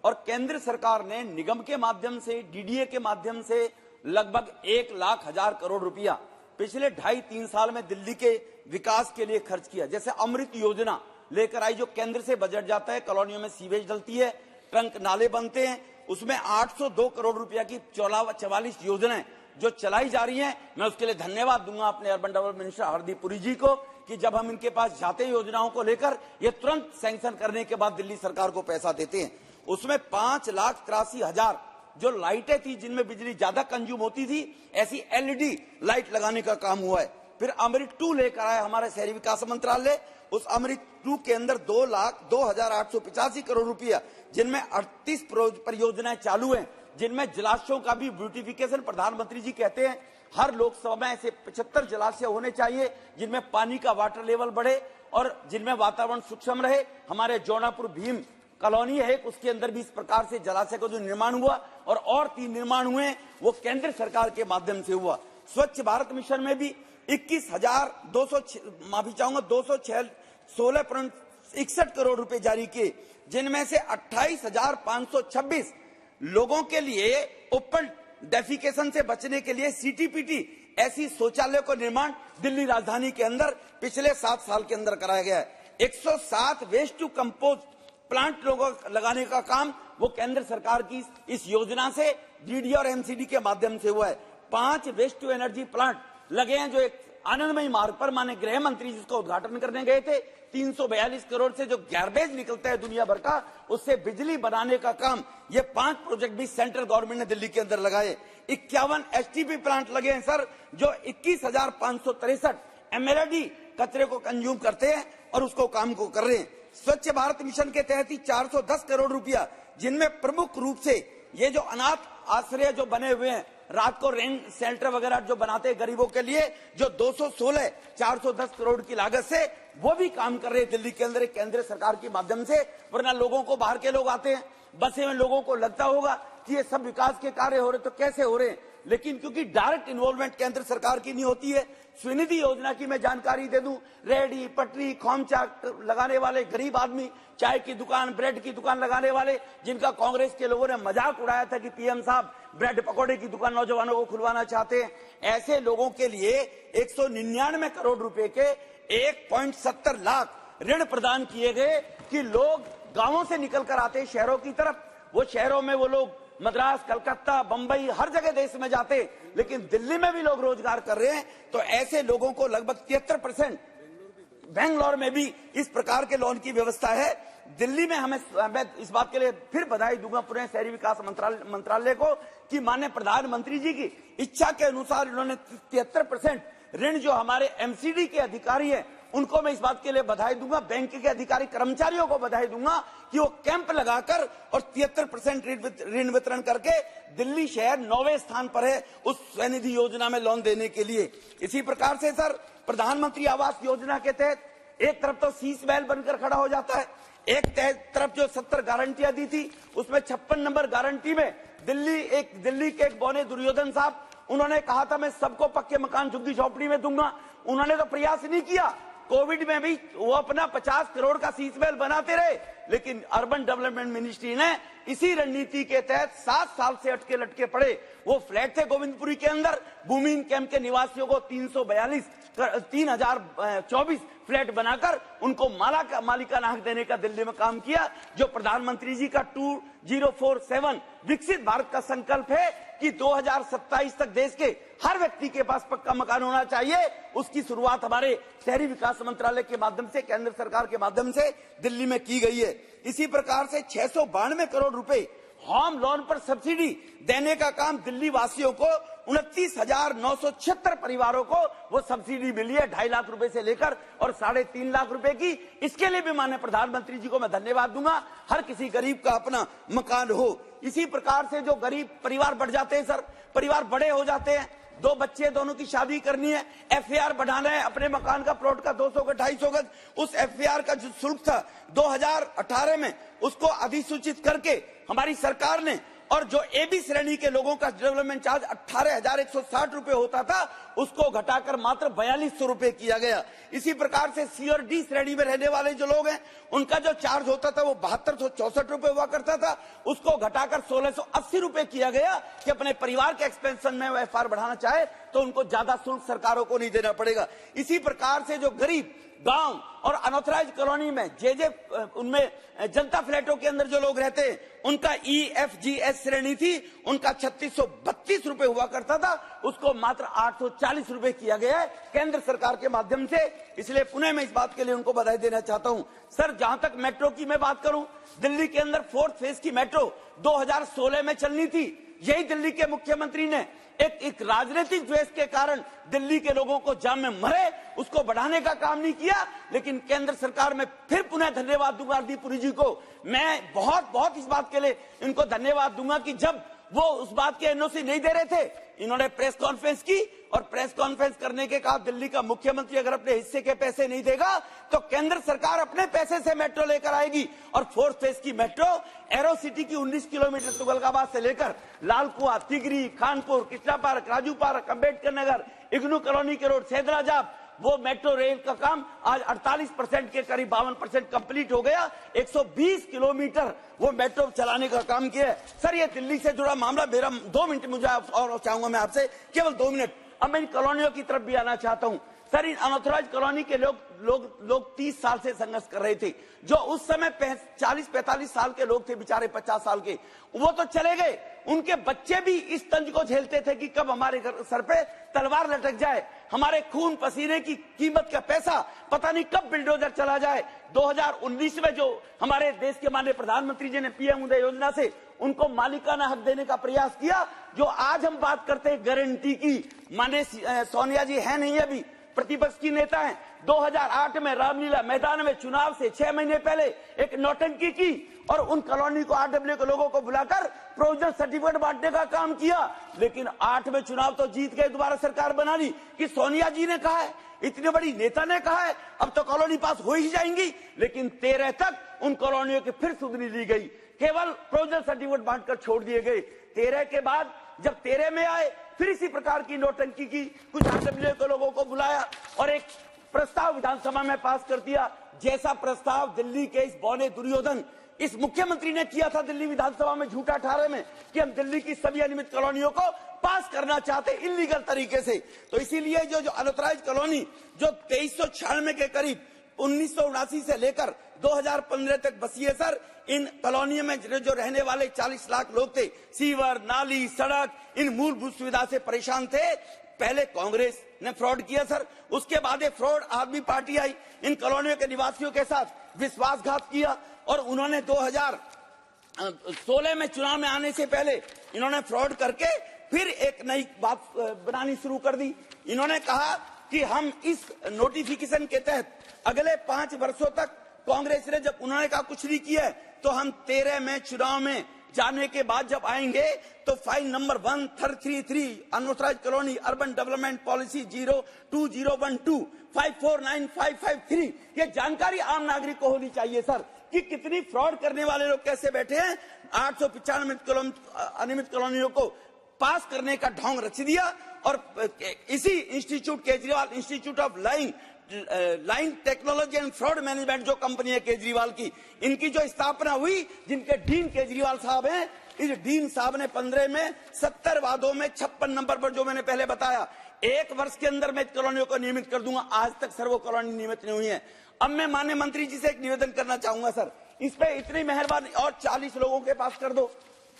और केंद्र सरकार ने निगम के माध्यम से, डीडीए के माध्यम से लगभग 1,00,000 करोड़ रुपया पिछले 2.5-3 साल में दिल्ली के विकास के लिए खर्च किया। जैसे अमृत योजना लेकर आई, जो केंद्र से बजट जाता है, कॉलोनियों में सीवेज डलती है, ट्रंक नाले बनते हैं, उसमें 802 करोड़ रुपया की 44 योजनाएं जो चलाई जा रही हैं, मैं उसके लिए धन्यवाद दूंगा अपने urban development minister Hardeep Puri ji को कि जब हम इनके पास जाते हैं योजनाओं को लेकर, ये तुरंत सैंक्शन करने के बाद दिल्ली सरकार को पैसा देते हैं। उसमें 5,83,000 जो लाइटें थी जिनमें बिजली ज्यादा कंज्यूम होती थी, ऐसी LED लाइट लगाने का काम हुआ है। फिर अमृत 2 लेकर आया हमारे शहरी विकास मंत्रालय। उस अमृत 2 के अंदर 2,02,885 करोड़ रुपया, जिनमें 38 परियोजनाएं चालू हैं, जिनमें जलाशयों का भी ब्यूटिफिकेशन। प्रधानमंत्री जी कहते हैं हर लोकसभा में ऐसे 75 जलाशय होने चाहिए जिनमें पानी का वाटर लेवल बढ़े और जिनमें वातावरण सूक्ष्म रहे। हमारे जौनापुर भीम कॉलोनी है, उसके अंदर भी इस प्रकार से जलाशय का जो निर्माण हुआ और 3 निर्माण हुए, वो केंद्र सरकार के माध्यम से हुआ। स्वच्छ भारत मिशन में भी 216.61 करोड़ रुपए जारी किए, जिनमें से 28,526 लोगों के लिए ओपन डेफिकेशन से बचने के लिए CTPT ऐसी शौचालय का निर्माण दिल्ली राजधानी के अंदर पिछले 7 साल के अंदर कराया गया है। 107 वेस्ट टू कंपोस्ट प्लांट लोगों लगाने का काम वो केंद्र सरकार की इस योजना से DD और MCD के माध्यम से हुआ है। 5 वेस्ट टू एनर्जी प्लांट लगे हैं जो एक आनंदमयी मार्ग पर माननीय गृह मंत्री जिसका उद्घाटन करने गए थे। 342 करोड़ से जो गार्बेज निकलता है दुनिया भर का, उससे बिजली बनाने का काम, ये 5 प्रोजेक्ट भी सेंट्रल गवर्नमेंट ने दिल्ली के अंदर लगाए। 51 STP प्लांट लगे हैं सर, जो 21,563 MLD कचरे को कंज्यूम करते हैं और उसको काम को कर रहे हैं। स्वच्छ भारत मिशन के तहत ही 410 करोड़ रुपया, जिनमें प्रमुख रूप से ये जो अनाथ आश्रय जो बने हुए हैं, रात को रेंट शेल्टर वगैरह जो बनाते हैं गरीबों के लिए, जो 216 410 करोड़ की लागत से वो भी काम कर रहे हैं दिल्ली के अंदर केंद्र सरकार के माध्यम से। वरना लोगों को, बाहर के लोग आते हैं बसें में, लोगों को लगता होगा कि ये सब विकास के कार्य हो रहे तो कैसे हो रहे हैं, लेकिन क्योंकि डायरेक्ट इन्वॉल्वमेंट केंद्र सरकार की नहीं होती है। स्वनिधि योजना की मैं जानकारी दे दूं, रेहड़ी पटरी खोमचा लगाने वाले गरीब आदमी, चाय की दुकान, ब्रेड की दुकान लगाने वाले, जिनका कांग्रेस के लोगों ने मजाक उड़ाया था कि PM साहब ब्रेड पकौड़े की दुकान नौजवानों को खुलवाना चाहते हैं, ऐसे लोगों के लिए 199 करोड़ रुपए के 1.70 लाख ऋण प्रदान किए गए कि लोग गांवों से निकलकर आते हैं शहरों की तरफ। वो शहरों में वो लोग मद्रास, कलकत्ता, बंबई, हर जगह देश में जाते, लेकिन दिल्ली में भी लोग रोजगार कर रहे हैं। तो ऐसे लोगों को लगभग 73%, बेंगलोर में भी इस प्रकार के लोन की व्यवस्था है। दिल्ली में मैं इस बात के लिए फिर बधाई दूंगा पूरे शहरी विकास मंत्रालय को कि माननीय प्रधानमंत्री जी की इच्छा के अनुसार इन्होंने 73% ऋण जो हमारे MCD के अधिकारी हैं उनको मैं इस बात के लिए बधाई दूंगा। बैंक के अधिकारी कर्मचारियों को बधाई दूंगा कि वो कैंप लगाकर और 73% ऋण वितरण करके दिल्ली शहर 9वें स्थान पर है उस स्वनिधि योजना में लोन देने के लिए। इसी प्रकार से सर, प्रधानमंत्री आवास योजना के तहत एक तरफ तो शीश महल बनकर खड़ा हो जाता है, एक तरफ जो 70 गारंटियां दी थी उसमें 56 नंबर गारंटी में दिल्ली के एक बौने दुर्योधन साहब, उन्होंने कहा था मैं सबको पक्के मकान झुग्गी झोपड़ी में दूंगा। उन्होंने तो प्रयास नहीं किया। कोविड में भी वो अपना 50 करोड़ का शीश महल बनाते रहे, लेकिन अर्बन डेवलपमेंट मिनिस्ट्री ने इसी रणनीति के तहत 7 साल से अटके लटके पड़े वो फ्लैट थे गोविंदपुरी के अंदर, भूमिहीन कैंप के निवासियों को 3024 फ्लैट बनाकर उनको मालिकाना हक देने का दिल्ली में काम किया। जो प्रधानमंत्री जी का 2047 विकसित भारत का संकल्प है कि 2027 तक देश के हर व्यक्ति के पास पक्का मकान होना चाहिए, उसकी शुरुआत हमारे शहरी विकास मंत्रालय के माध्यम से, केंद्र सरकार के माध्यम से दिल्ली में की गई है। इसी प्रकार से 692 करोड़ रुपए होम लोन पर सब्सिडी देने का काम दिल्ली वासियों को 29,976 परिवारों को वो सब्सिडी मिली है 2.5 लाख रुपए से लेकर और 3.5 लाख रुपए की। इसके लिए भी माननीय प्रधानमंत्री जी को मैं धन्यवाद दूंगा। हर किसी गरीब का अपना मकान हो। इसी प्रकार से जो गरीब परिवार बढ़ जाते हैं सर, परिवार बड़े हो जाते हैं, 2 बच्चे, दोनों की शादी करनी है, FAR बढ़ाना है अपने मकान का, प्लॉट का 200 का 250 गज, उस FAR का जो शुल्क था 2018 में उसको अधिसूचित करके हमारी सरकार ने, और जो AB श्रेणी के लोगों का डेवलपमेंट चार्ज 18,160 रुपए होता था उसको घटाकर मात्र 4200 रुपए किया गया। इसी प्रकार से सी और डी श्रेणी में रहने वाले जो लोग हैं, उनका जो चार्ज होता था वो 7264 रुपए हुआ करता था, उसको घटाकर 1680 रुपए किया गया कि अपने परिवार के एक्सपेंशन में एफआर बढ़ाना चाहे तो उनको ज्यादा शुल्क सरकारों को नहीं देना पड़ेगा। इसी प्रकार से जो गरीब गांव और अनऑथराइज कॉलोनी में उनमें जनता फ्लैटों के अंदर जो लोग रहते हैं, उनका EFGH श्रेणी थी, उनका 3632 रुपए हुआ करता था, उसको मात्र 840 रुपए किया गया है केंद्र सरकार के माध्यम से। इसलिए पुनः मैं इस बात के लिए उनको बधाई देना चाहता हूं। सर, जहां तक मेट्रो की मैं बात करूं, दिल्ली के अंदर 4th फेज की मेट्रो 2016 में चलनी थी। यही दिल्ली के मुख्यमंत्री ने एक राजनीतिक द्वेष के कारण दिल्ली के लोगों को जाम में मरे, उसको बढ़ाने का काम नहीं किया। लेकिन केंद्र सरकार में फिर पुनः धन्यवाद दूंगा हरदीप पुरी जी को। मैं बहुत इस बात के लिए इनको धन्यवाद दूंगा कि जब वो उस बात के एनओसी नहीं दे रहे थे, इन्होंने प्रेस कॉन्फ्रेंस की और प्रेस कॉन्फ्रेंस करने के बाद दिल्ली का मुख्यमंत्री अगर अपने हिस्से के पैसे नहीं देगा तो केंद्र सरकार अपने पैसे से मेट्रो लेकर आएगी। और 4th फेज की मेट्रो एरो सिटी की 19 किलोमीटर तुगलकाबाद से लेकर Lalkuan, Tigri, Khanpur, Krishna park, Raju park, Ambedkar Nagar, IGNOU colony के रोड, सैदराजाब, वो मेट्रो रेल का काम आज 48% के करीब 52% कंप्लीट हो गया। 120 किलोमीटर वो मेट्रो चलाने का काम किया है। सर, ये दिल्ली से जुड़ा मामला, मेरा 2 मिनट मुझे और चाहूंगा मैं आपसे, केवल 2 मिनट। अब मैं इन कॉलोनियों की तरफ भी आना चाहता हूं। सर, इन अनऑथराइज कॉलोनी के लोग 30 साल से संघर्ष कर रहे थे। जो उस समय 40-45 साल के लोग थे, बेचारे 50 साल के, वो तो चले गए। उनके बच्चे भी इस तंज को झेलते थे कि कब हमारे सर पे तलवार लटक जाए, हमारे खून पसीने की कीमत का पैसा पता नहीं कब बिल्डोजर चला जाए। 2019 में जो हमारे देश के माननीय प्रधानमंत्री जी ने पीएम उदय योजना से उनको मालिकाना हक देने का प्रयास किया, जो आज हम बात करते हैं गारंटी की, माननीय सोनिया जी है नहीं अभी, प्रतिपक्ष की नेता हैं। 2008 में रामलीला मैदान में चुनाव से 6 महीने पहले एक नौटंकी की और उन कॉलोनी को, RW के लोगों को बुलाकर प्रोविजनल सर्टिफिकेट बांटने का काम किया। लेकिन 8 में चुनाव तो जीत गए, दोबारा सरकार बना ली कि सोनिया जी ने कहा है, इतनी बड़ी नेता ने कहा है, अब तो कॉलोनी पास हो ही जाएंगी। लेकिन 13 तक उन कॉलोनियों की फिर सुधरी ली गई, केवल प्रोविजनल सर्टिफिकेट बांटकर छोड़ दिए गए। 13 के बाद जब 13 में आए, फिर इसी प्रकार की नौटंकी की, कुछ RW के लोगों को बुलाया और एक प्रस्ताव विधानसभा में पास कर दिया, जैसा प्रस्ताव दिल्ली के इस बौने दुर्योधन इस मुख्यमंत्री ने किया था दिल्ली विधानसभा में झूठा 18 में कि हम दिल्ली की सभी अनियमित कॉलोनियों को पास करना चाहते इलीगल तरीके से। तो इसीलिए जो अनऑथराइज कॉलोनी जो 2396 के करीब 1979 से लेकर 2015 तक बसी है सर, इन कॉलोनियों में जो रहने वाले 40 लाख लोग थे, सीवर, नाली, सड़क, इन मूलभूत सुविधा से परेशान थे। पहले कांग्रेस ने फ्रॉड किया सर, उसके बाद ये फ्रॉड आदमी पार्टी आई, इन कॉलोनियों के निवासियों के साथ विश्वासघात किया और उन्होंने 2016 में चुनाव में आने से पहले इन्होंने फ्रॉड करके फिर एक नई बात बनानी शुरू कर दी। इन्होंने कहा कि हम इस नोटिफिकेशन के तहत अगले 5 वर्षों तक, कांग्रेस ने जब उन्होंने कहा कुछ नहीं किया तो हम 13 में चुनाव में जाने के बाद जब आएंगे तो file number 1333 unauthorise colony urban development policy 02012 549553, ये जानकारी आम नागरिक को होनी चाहिए सर कि कितनी फ्रॉड करने वाले लोग कैसे बैठे हैं। 895 अनियमित कॉलोनियों को पास करने का ढोंग रच दिया और इसी institute, Kejriwal institute of line technology and fraud management जो कंपनी है केजरीवाल की, इनकी जो स्थापना हुई, जिनके डीन केजरीवाल साहब हैं, इस डीन साहब ने 15 में 70 वादों में 56 नंबर पर, जो मैंने पहले बताया, 1 वर्ष के अंदर मैं कॉलोनियों को नियमित कर दूंगा। आज तक सर वो कॉलोनी नियमित नहीं हुई है। अब मैं माननीय मंत्री जी से एक निवेदन करना चाहूंगा सर, इस पे इतनी मेहरबानी और 40 लोगों के पास कर दो।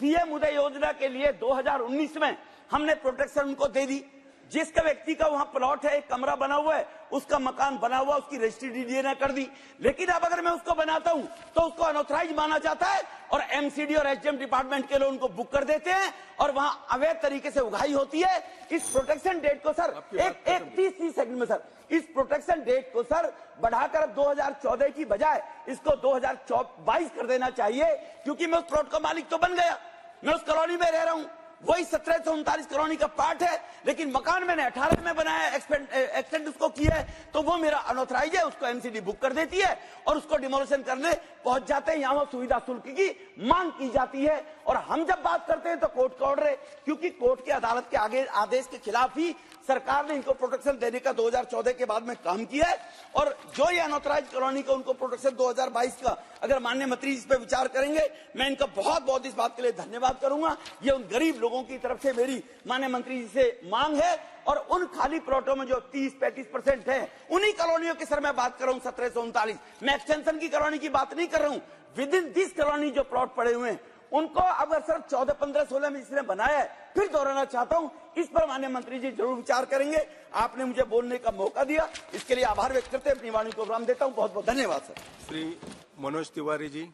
पीएम उदय योजना के लिए 2019 में हमने प्रोटेक्शन उनको दे दी। जिसका व्यक्ति का वहां प्लॉट है, एक कमरा बना हुआ है, उसका मकान बना हुआ, उसकी रजिस्ट्री डीडीए ने कर दी। लेकिन अब अगर मैं उसको बनाता हूं तो उसको अनऑथराइज माना जाता है और एमसीडी और एचएम डिपार्टमेंट के लोग उनको बुक कर देते हैं और वहां अवैध तरीके से उगाही होती है। इस प्रोटेक्शन डेट को सर एक 30 सेकंड में सर, इस प्रोटेक्शन डेट को सर बढ़ाकर अब 2014 की बजाय इसको 2022 कर देना चाहिए, क्योंकि मैं उस प्लॉट का मालिक तो बन गया, मैं उस कॉलोनी में रह रहा हूं, वही 1739 कॉलोनी का पार्ट है, लेकिन मकान मैंने 18 में बनाया, एक्सटेंड उसको किया है, तो वो मेरा अनऑथराइज है, उसको एमसीडी बुक कर देती है और उसको डिमोलिशन करने पहुंच जाते हैं। यहाँ सुविधा शुल्क की मांग की जाती है और हम जब बात करते हैं तो कोर्ट का ऑर्डर है, क्योंकि कोर्ट के अदालत के आगे आदेश के खिलाफ ही सरकार ने इनको प्रोटेक्शन देने का 2014 के बाद में काम किया है। और जो ये अनऑथराइज कॉलोनी का उनको प्रोटेक्शन 2022 का अगर माननीय मंत्री इस पे विचार करेंगे, मैं इनका बहुत बहुत इस बात के लिए धन्यवाद करूंगा। ये उन गरीब लोगों की तरफ से मेरी माननीय मंत्री जी से मांग है। और उन खाली प्लॉटों में जो 30-35% है, उन्हीं कॉलोनियों की सर मैं बात कर रहा हूं 1739। मैं एक्सटेंशन की कॉलोनी की बात नहीं कर रहा हूं। विद इन दिस कॉलोनी जो प्लॉट पड़े हुए हैं उनको अगर सर 14, 15, 16 में इसने बनाया है, फिर दोहराना चाहता हूं। इस पर माननीय मंत्री जी जरूर विचार करेंगे। आपने मुझे बोलने का मौका दिया, इसके लिए आभार व्यक्त करते अपनी वाणी को विराम देता हूं। बहुत बहुत धन्यवाद सर। श्री मनोज तिवारी जी,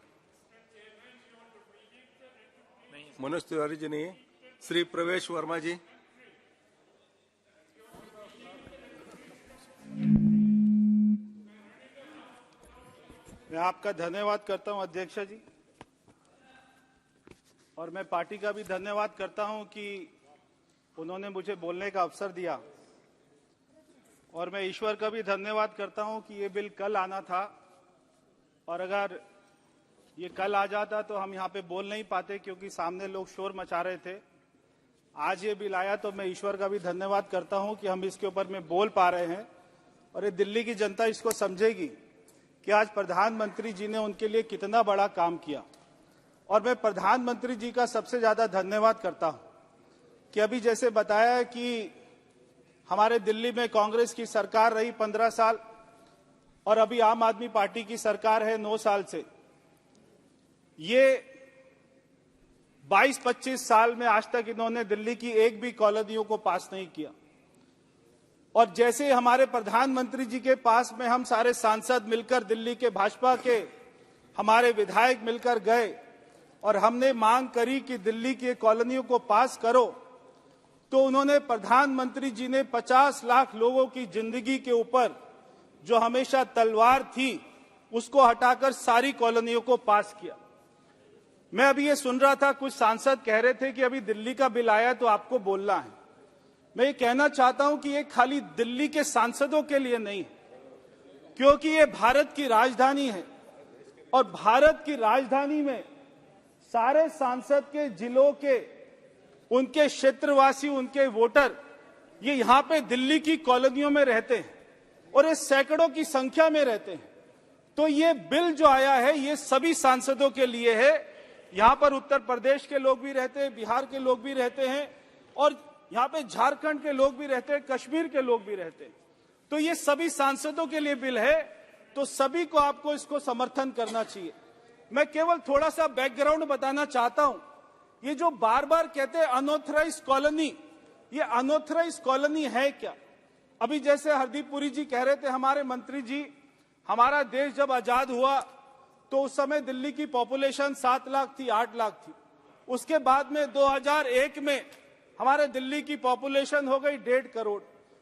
मनोज तिवारी जी नहीं, श्री प्रवेश वर्मा जी। मैं आपका धन्यवाद करता हूं अध्यक्ष जी, और मैं पार्टी का भी धन्यवाद करता हूं कि उन्होंने मुझे बोलने का अवसर दिया। और मैं ईश्वर का भी धन्यवाद करता हूं कि ये बिल कल आना था, और अगर ये कल आ जाता तो हम यहाँ पे बोल नहीं पाते, क्योंकि सामने लोग शोर मचा रहे थे। आज ये बिल आया तो मैं ईश्वर का भी धन्यवाद करता हूं कि हम इसके ऊपर में बोल पा रहे हैं, और ये दिल्ली की जनता इसको समझेगी कि आज प्रधानमंत्री जी ने उनके लिए कितना बड़ा काम किया। और मैं प्रधानमंत्री जी का सबसे ज्यादा धन्यवाद करता हूं कि अभी जैसे बताया कि हमारे दिल्ली में कांग्रेस की सरकार रही 15 साल, और अभी आम आदमी पार्टी की सरकार है 9 साल से। ये 22-25 साल में आज तक इन्होंने दिल्ली की एक भी कॉलोनियों को पास नहीं किया। और जैसे हमारे प्रधानमंत्री जी के पास में हम सारे सांसद मिलकर, दिल्ली के भाजपा के हमारे विधायक मिलकर गए और हमने मांग करी कि दिल्ली की कॉलोनियों को पास करो, तो उन्होंने, प्रधानमंत्री जी ने 50 लाख लोगों की जिंदगी के ऊपर जो हमेशा तलवार थी उसको हटाकर सारी कॉलोनियों को पास किया। मैं अभी ये सुन रहा था, कुछ सांसद कह रहे थे कि अभी दिल्ली का बिल आया तो आपको बोलना है। मैं ये कहना चाहता हूं कि ये खाली दिल्ली के सांसदों के लिए नहीं, क्योंकि ये भारत की राजधानी है, और भारत की राजधानी में सारे सांसद के जिलों के, उनके क्षेत्रवासी, उनके वोटर ये यहाँ पे दिल्ली की कॉलोनियों में रहते हैं, और ये सैकड़ों की संख्या में रहते हैं। तो ये बिल जो आया है ये सभी सांसदों के लिए है। यहाँ पर उत्तर प्रदेश के लोग भी रहते हैं, बिहार के लोग भी रहते हैं, और यहाँ पे झारखंड के लोग भी रहते हैं, कश्मीर के लोग भी रहते हैं। तो ये सभी सांसदों के लिए बिल है, तो सभी को आपको इसको समर्थन करना चाहिए। मैं केवल थोड़ा सा बैकग्राउंड बताना चाहता हूं। ये जो बार बार कहते हैं अनऑथराइज्ड कॉलोनी, ये अनऑथराइज्ड कॉलोनी है क्या? अभी जैसे हरदीप पुरी जी कह रहे थे, हमारे मंत्री जी, हमारा देश जब आजाद हुआ तो उस समय दिल्ली की पॉपुलेशन 7 लाख थी, 8 लाख थी। उसके बाद में 2001 में हमारे दिल्ली की पॉपुलेशन हो गई 1.5 करोड़,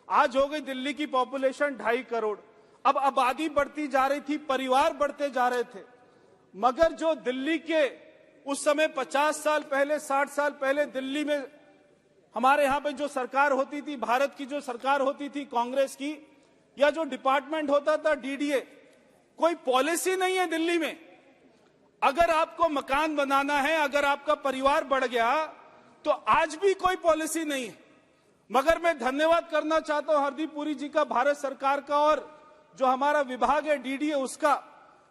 आज हो गई दिल्ली की पॉपुलेशन 2.5 करोड़। अब आबादी बढ़ती जा रही थी, परिवार बढ़ते जा रहे थे, मगर जो दिल्ली के उस समय 50 साल पहले, 60 साल पहले दिल्ली में हमारे यहाँ पे जो सरकार होती थी, भारत की जो सरकार होती थी कांग्रेस की, या जो डिपार्टमेंट होता था डीडीए, कोई पॉलिसी नहीं है दिल्ली में। अगर आपको मकान बनाना है, अगर आपका परिवार बढ़ गया तो आज भी कोई पॉलिसी नहीं है। मगर मैं धन्यवाद करना चाहता हूं हरदीप पुरी जी का, भारत सरकार का, और जो हमारा विभाग है डीडीए उसका,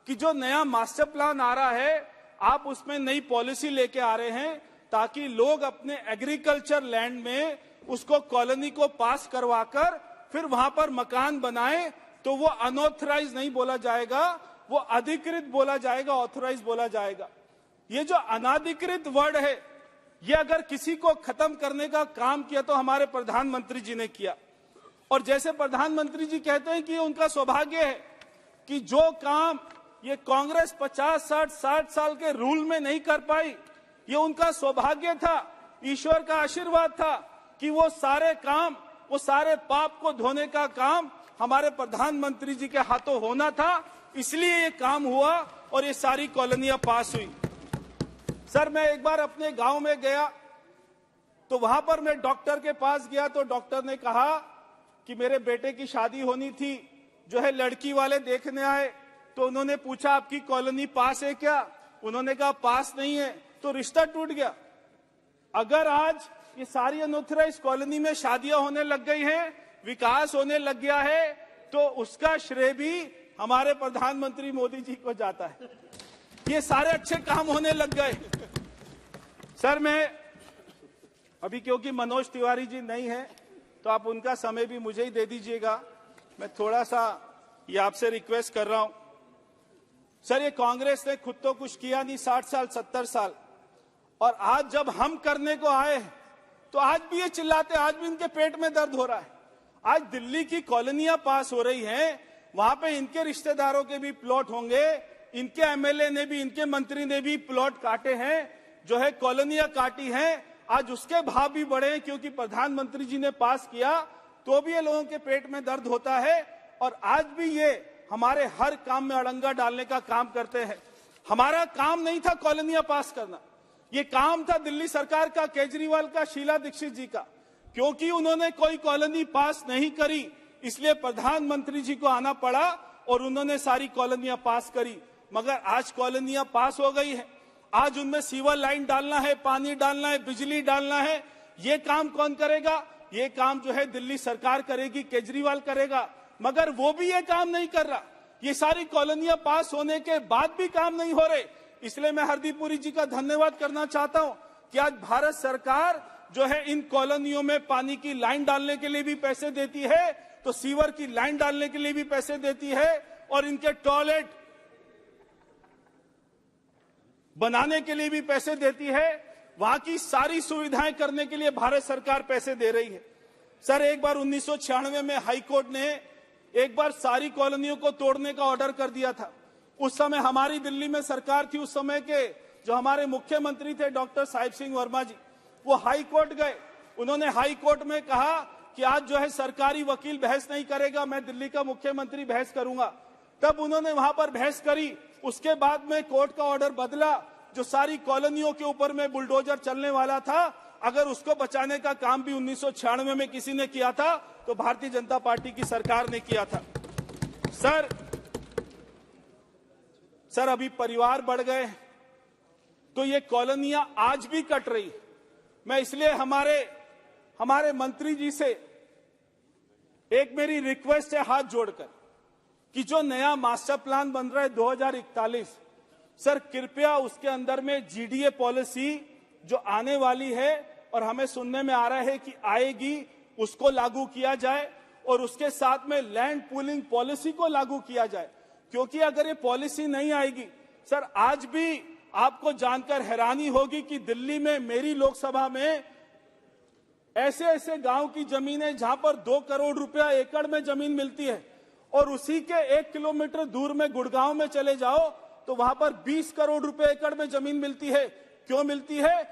कि जो नया मास्टर प्लान आ रहा है आप उसमें नई पॉलिसी लेके आ रहे हैं, ताकि लोग अपने एग्रीकल्चर लैंड में उसको कॉलोनी को पास करवाकर फिर वहां पर मकान बनाएं, तो वो अनऑथराइज नहीं बोला जाएगा, वो अधिकृत बोला जाएगा, ऑथराइज बोला जाएगा। ये जो अनाधिकृत वर्ड है, ये अगर किसी को खत्म करने का काम किया तो हमारे प्रधानमंत्री जी ने किया। और जैसे प्रधानमंत्री जी कहते हैं कि उनका सौभाग्य है कि जो काम ये कांग्रेस 50-60 साल के रूल में नहीं कर पाई, ये उनका सौभाग्य था, ईश्वर का आशीर्वाद था कि वो सारे काम, वो सारे पाप को धोने का काम हमारे प्रधानमंत्री जी के हाथों होना था, इसलिए ये काम हुआ और ये सारी कॉलोनियां पास हुई। सर, मैं एक बार अपने गांव में गया तो वहां पर मैं डॉक्टर के पास गया, तो डॉक्टर ने कहा कि मेरे बेटे की शादी होनी थी, जो है लड़की वाले देखने आए, तो उन्होंने पूछा आपकी कॉलोनी पास है क्या? उन्होंने कहा पास नहीं है, तो रिश्ता टूट गया। अगर आज ये सारी अनऑथराइज कॉलोनी में शादियां होने लग गई हैं, विकास होने लग गया है, तो उसका श्रेय भी हमारे प्रधानमंत्री मोदी जी को जाता है। ये सारे अच्छे काम होने लग गए। सर मैं अभी, क्योंकि मनोज तिवारी जी नहीं है, तो आप उनका समय भी मुझे ही दे दीजिएगा। मैं थोड़ा सा ये आपसे रिक्वेस्ट कर रहा हूं। सर ये कांग्रेस ने खुद तो कुछ किया नहीं 60 साल 70 साल, और आज जब हम करने को आए तो आज भी ये चिल्लाते, आज भी इनके पेट में दर्द हो रहा है। आज दिल्ली की कॉलोनियां पास हो रही हैं, वहां पे इनके रिश्तेदारों के भी प्लॉट होंगे, इनके एमएलए ने भी, इनके मंत्री ने भी प्लॉट काटे हैं, जो है कॉलोनियां काटी हैं। आज उसके भाव भी बढ़े हैं क्योंकि प्रधानमंत्री जी ने पास किया, तो भी ये लोगों के पेट में दर्द होता है। और आज भी ये हमारे हर काम में अड़ंगा डालने का काम करते हैं। हमारा काम नहीं था कॉलोनियां पास करना, ये काम था दिल्ली सरकार का, केजरीवाल का, शीला दीक्षित जी का। क्योंकि उन्होंने कोई कॉलोनी पास नहीं करी, इसलिए प्रधानमंत्री जी को आना पड़ा और उन्होंने सारी कॉलोनियां पास करी। मगर आज कॉलोनियां पास हो गई है, आज उनमें सीवर लाइन डालना है, पानी डालना है, बिजली डालना है। ये काम कौन करेगा? ये काम जो है दिल्ली सरकार करेगी, केजरीवाल करेगा। मगर वो भी ये काम नहीं कर रहा। ये सारी कॉलोनियां पास होने के बाद भी काम नहीं हो रहे। इसलिए मैं हरदीप पुरी जी का धन्यवाद करना चाहता हूं कि आज भारत सरकार जो है इन कॉलोनियों में पानी की लाइन डालने के लिए भी पैसे देती है, तो सीवर की लाइन डालने के लिए भी पैसे देती है, और इनके टॉयलेट बनाने के लिए भी पैसे देती है। वहां की सारी सुविधाएं करने के लिए भारत सरकार पैसे दे रही है। सर एक बार 1996 में हाई कोर्ट ने एक बार सारी कॉलोनियों को तोड़ने का ऑर्डर कर दिया था। उस समय हमारी दिल्ली में सरकार थी, उस समय के जो हमारे मुख्यमंत्री थे डॉक्टर साहिब सिंह वर्मा जी, वो हाई कोर्ट गए। उन्होंने हाई कोर्ट में कहा कि आज जो है सरकारी वकील बहस नहीं करेगा, मैं दिल्ली का मुख्यमंत्री बहस करूंगा। तब उन्होंने वहां पर बहस करी। उसके बाद में कोर्ट का ऑर्डर बदला, जो सारी कॉलोनियों के ऊपर में बुलडोजर चलने वाला था, अगर उसको बचाने का काम भी 1996 में किसी ने किया था तो भारतीय जनता पार्टी की सरकार ने किया था। सर अभी परिवार बढ़ गए तो ये कॉलोनियां आज भी कट रही। मैं इसलिए हमारे मंत्री जी से एक मेरी रिक्वेस्ट है हाथ जोड़कर कि जो नया मास्टर प्लान बन रहा है 2041, सर कृपया उसके अंदर में जीडीए पॉलिसी जो आने वाली है और हमें सुनने में आ रहा है कि आएगी, उसको लागू किया जाए, और उसके साथ में लैंड पूलिंग पॉलिसी को लागू किया जाए। क्योंकि अगर ये पॉलिसी नहीं आएगी, सर आज भी आपको जानकर हैरानी होगी कि दिल्ली में मेरी लोकसभा में ऐसे ऐसे गांव की जमीनें जहां पर 2 करोड़ रुपया एकड़ में जमीन मिलती है, और उसी के 1 किलोमीटर दूर में गुड़गांव में चले जाओ तो वहां पर 20 करोड़ रुपए एकड़ में जमीन मिलती है। क्यों मिलती है?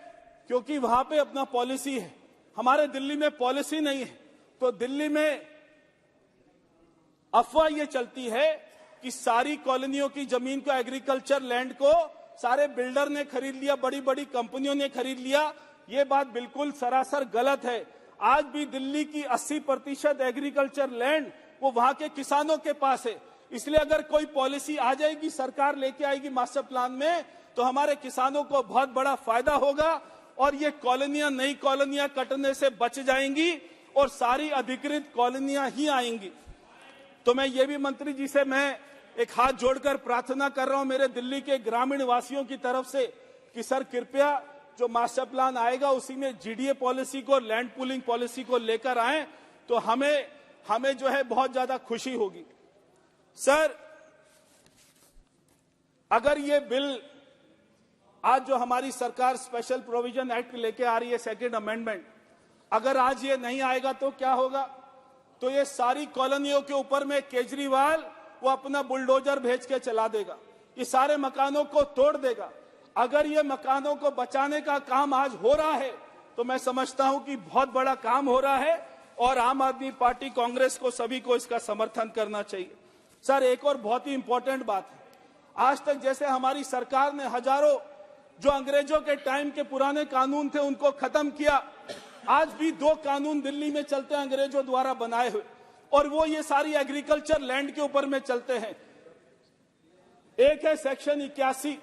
क्योंकि वहां पे अपना पॉलिसी है। हमारे दिल्ली में पॉलिसी नहीं है। तो दिल्ली में अफवाह ये चलती है कि सारी कॉलोनियों की जमीन को, एग्रीकल्चर लैंड को सारे बिल्डर ने खरीद लिया, बड़ी बड़ी कंपनियों ने खरीद लिया। ये बात बिल्कुल सरासर गलत है। आज भी दिल्ली की 80% एग्रीकल्चर लैंड वो वहां के किसानों के पास है। इसलिए अगर कोई पॉलिसी आ जाएगी, सरकार लेके आएगी मास्टर प्लान में, तो हमारे किसानों को बहुत बड़ा फायदा होगा और ये कॉलोनियां, नई कॉलोनियां कटने से बच जाएंगी और सारी अधिकृत कॉलोनियां ही आएंगी। तो मैं ये भी मंत्री जी से मैं एक हाथ जोड़कर प्रार्थना कर रहा हूं मेरे दिल्ली के ग्रामीण वासियों की तरफ से कि सर कृपया जो मास्टर प्लान आएगा उसी में जीडीए पॉलिसी को, लैंड पूलिंग पॉलिसी को लेकर आए तो हमें जो है बहुत ज्यादा खुशी होगी। सर अगर ये बिल आज जो हमारी सरकार स्पेशल प्रोविजन एक्ट लेके आ रही है, सेकंड अमेंडमेंट, अगर आज ये नहीं आएगा तो क्या होगा? तो ये सारी कॉलोनियों के ऊपर में केजरीवाल वो अपना बुलडोजर भेज के चला देगा, ये सारे मकानों को तोड़ देगा। अगर ये मकानों को बचाने का काम आज हो रहा है तो मैं समझता हूं कि बहुत बड़ा काम हो रहा है और आम आदमी पार्टी, कांग्रेस को, सभी को इसका समर्थन करना चाहिए। सर एक और बहुत ही इंपॉर्टेंट बात है, आज तक जैसे हमारी सरकार ने हजारों जो अंग्रेजों के टाइम के पुराने कानून थे उनको खत्म किया, आज भी 2 कानून दिल्ली में चलते हैं अंग्रेजों द्वारा बनाए हुए, और वो ये सारी एग्रीकल्चर लैंड के ऊपर में चलते हैं। एक है सेक्शन 81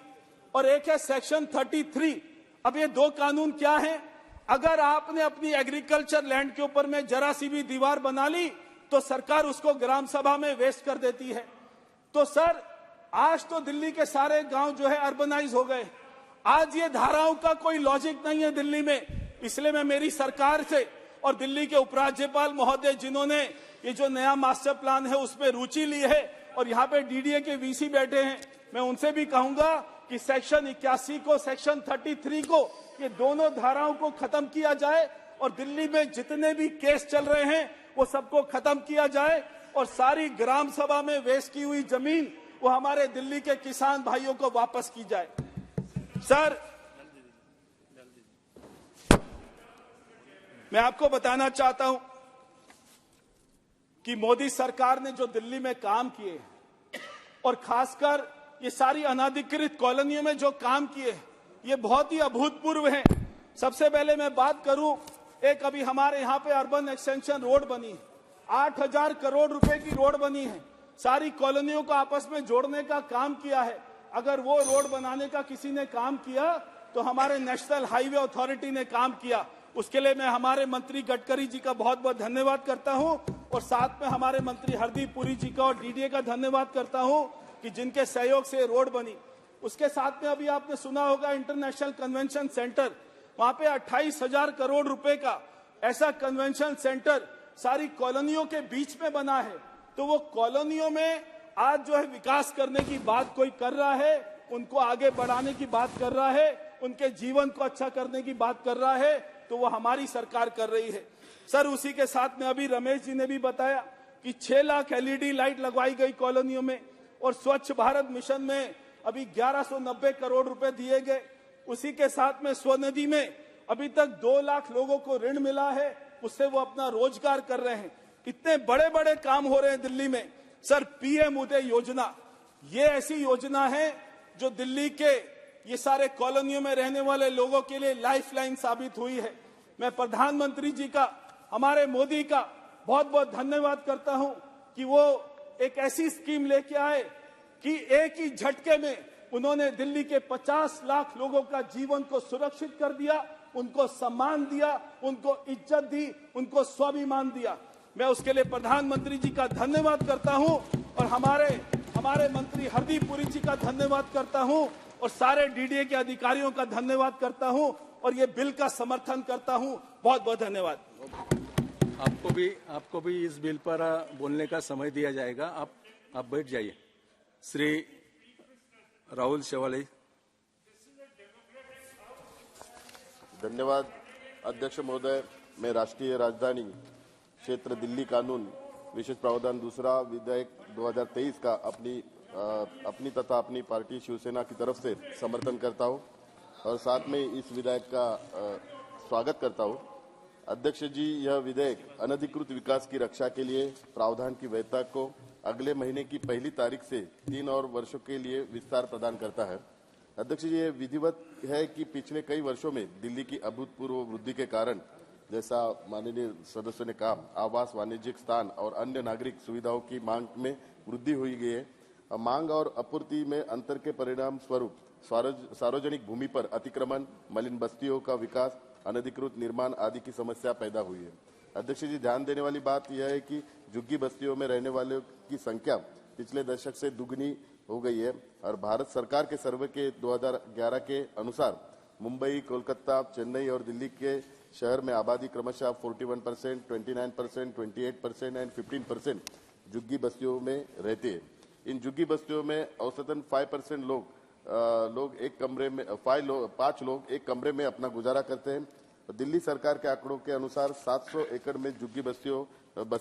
और एक है सेक्शन 33। अब ये 2 कानून क्या हैं? अगर आपने अपनी एग्रीकल्चर लैंड के ऊपर में जरा सी भी दीवार बना ली तो सरकार उसको ग्राम सभा में वेस्ट कर देती है। तो सर, आज तो दिल्ली के सारे गांव जो है अर्बनाइज हो गए। आज ये धाराओं का कोई लॉजिक नहीं है दिल्ली में। इसलिए मैं मेरी सरकार से और दिल्ली के उपराज्यपाल महोदय जिन्होंने ये जो नया मास्टर प्लान है उसमें रुचि ली है और यहाँ पे डीडीए के वीसी बैठे हैं, मैं उनसे भी कहूंगा कि सेक्शन 81 को, सेक्शन 33 को, ये दोनों धाराओं को खत्म किया जाए और दिल्ली में जितने भी केस चल रहे हैं वो सबको खत्म किया जाए और सारी ग्राम सभा में वेस्ट की हुई जमीन वो हमारे दिल्ली के किसान भाइयों को वापस की जाए। सर, मैं आपको बताना चाहता हूं कि मोदी सरकार ने जो दिल्ली में काम किए और खासकर ये सारी अनाधिकृत कॉलोनियों में जो काम किए ये बहुत ही अभूतपूर्व हैं। सबसे पहले मैं बात करूं, एक अभी हमारे यहाँ पे अर्बन एक्सटेंशन रोड बनी है, 8,000 करोड़ रुपए की रोड बनी है, सारी कॉलोनियों को आपस में जोड़ने का काम किया है। अगर वो रोड बनाने का किसी ने काम किया तो हमारे नेशनल हाईवे अथॉरिटी ने काम किया। उसके लिए मैं हमारे मंत्री गडकरी जी का बहुत बहुत धन्यवाद करता हूं और साथ में हमारे मंत्री हरदीप पुरी जी का और डीडीए का धन्यवाद करता हूं कि जिनके सहयोग से रोड बनी। उसके साथ में अभी आपने सुना होगा इंटरनेशनल कन्वेंशन सेंटर, वहां पे 28,000 करोड़ रुपए का ऐसा कन्वेंशन सेंटर सारी कॉलोनियों के बीच में बना है। तो वो कॉलोनियों में आज जो है विकास करने की बात कोई कर रहा है, उनको आगे बढ़ाने की बात कर रहा है, उनके जीवन को अच्छा करने की बात कर रहा है, तो वो हमारी सरकार कर रही है। सर, उसी के साथ में अभी रमेश जी ने भी बताया कि 6 लाख LED लाइट लगवाई गई कॉलोनियों में और स्वच्छ भारत मिशन में अभी 1190 करोड़ रुपए दिए गए। उसी के साथ में स्वनदी में अभी तक 2 लाख लोगों को ऋण मिला है, उससे वो अपना रोजगार कर रहे हैं। इतने बड़े बड़े काम हो रहे हैं दिल्ली में। सर, PM उदय योजना, ये ऐसी योजना है जो दिल्ली के ये सारे कॉलोनियों में रहने वाले लोगों के लिए लाइफलाइन साबित हुई है। मैं प्रधानमंत्री जी का, हमारे मोदी का बहुत बहुत धन्यवाद करता हूं कि वो एक ऐसी स्कीम लेके आए कि एक ही झटके में उन्होंने दिल्ली के 50 लाख लोगों का जीवन को सुरक्षित कर दिया, उनको सम्मान दिया, उनको इज्जत दी, उनको स्वाभिमान दिया। मैं उसके लिए प्रधानमंत्री जी का धन्यवाद करता हूं और हमारे मंत्री हरदीप पुरी जी का धन्यवाद करता हूं और सारे डीडीए के अधिकारियों का धन्यवाद करता हूं और ये बिल का समर्थन करता हूं। बहुत बहुत धन्यवाद। आपको भी इस बिल पर बोलने का समय दिया जाएगा। आप बैठ जाइए। श्री राहुल शेवाले। धन्यवाद अध्यक्ष महोदय। मैं राष्ट्रीय राजधानी क्षेत्र दिल्ली कानून विशेष प्रावधान दूसरा विधेयक 2023 का अपनी तथा अपनी पार्टी शिवसेना की तरफ से समर्थन करता हूं और साथ में इस विधेयक का स्वागत करता हूं। अध्यक्ष जी, यह विधेयक अनधिकृत विकास की रक्षा के लिए प्रावधान की वैधता को अगले महीने की 1 तारीख से 3 और वर्षों के लिए विस्तार प्रदान करता है। अध्यक्ष जी, ये विधिवत है कि पिछले कई वर्षों में दिल्ली की अभूतपूर्व वृद्धि के कारण, जैसा माननीय सदस्यों ने कहा, आवास, वाणिज्यिक स्थान और अन्य नागरिक सुविधाओं की मांग में वृद्धि हुई गई है। मांग और आपूर्ति में अंतर के परिणाम स्वरूप सार्वजनिक भूमि पर अतिक्रमण, मलिन बस्तियों का विकास, अनधिकृत निर्माण आदि की समस्या पैदा हुई है। अध्यक्ष जी, ध्यान देने वाली बात यह है कि झुग्गी बस्तियों में रहने वालों की संख्या पिछले दशक से दुगनी हो गई है और भारत सरकार के सर्वे के 2011 के अनुसार मुंबई, कोलकाता, चेन्नई और दिल्ली के शहर में आबादी क्रमशः 41%, 29%, 28% और 15% झुग्गी बस्तियों में रहती है। इन झुग्गी बस्तियों में औसतन 5% लोग एक कमरे में 5 लोग एक कमरे में अपना गुजारा करते हैं। दिल्ली सरकार के आंकड़ों के अनुसार 700 एकड़ में झुग्गी बस्तियों